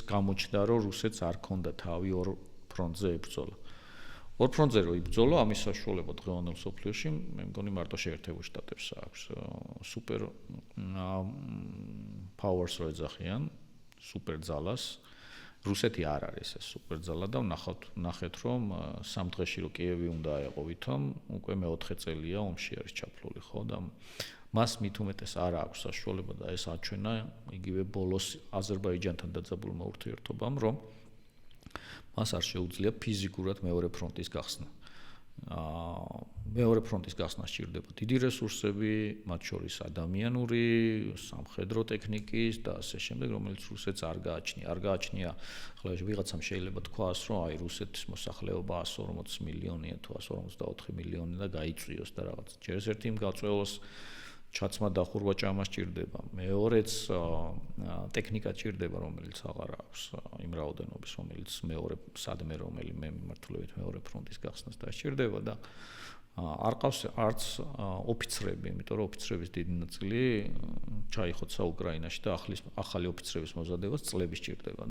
გამოჩნდა, რომ რუსეთს არ ქონდა თავი ორ ფრონტზე ებრძოლა. ორ ფრონტზე რო იბრძოლა, ამის საშუალება დღევანდელ მსოფლიოში, მე მგონი მარტო შეერთებულ შტატებს აქვს. სუპერ powers რო ეძახიან, სუპერ ძალას. რუსეთი არ არის ეს სუპერ ძალა და ვნახეთ, რომ სამ დღეში რო კიევი უნდა აეყო ვითომ, უკვე მეოთხე წელია ომში არის ჩაფლული, ხო და მას მით უმეტეს არ აქვს საშუალება და ეს აჩვენა იგივე ბოლოს აზერბაიჯანთან დაძაბულმა ურთიერთობამ, რომ მას არ შეუძლია ფიზიკურად მეორე ფრონტის გახსნა. მეორე ფრონტის გახსნა სჭირდება დიდი რესურსები, მათ შორის ადამიანური, სამხედრო ტექნიკის და ასე შემდეგ, რომელიც რუსეთს არ გააჩნია. არ გააჩნია, ახლა ვიღაცამ შეიძლება თქვას, რომ აი რუსეთის მოსახლეობა 140 მილიონია თუ 144 მილიონი და გაიწვიოს და რაღაც. ჯერ ერთი იმ გაწვევას ჩაცმა დახურვა ჭამა სჭირდება. მეორეც ტექნიკა სჭირდება, რომელიც აღარ აქვს იმ რაოდენობის, რომელიც სადმე რომელიმე მიმართულებით მეორე ფრონტის გახსნას დასჭირდება და არ ყავს არც ოფიცრები, იმიტომ რომ ოფიცრების დიდი ნაწილი ჩაიხოცა უკრაინაში და ახალი ოფიცრების მოზადებას წლები სჭირდება.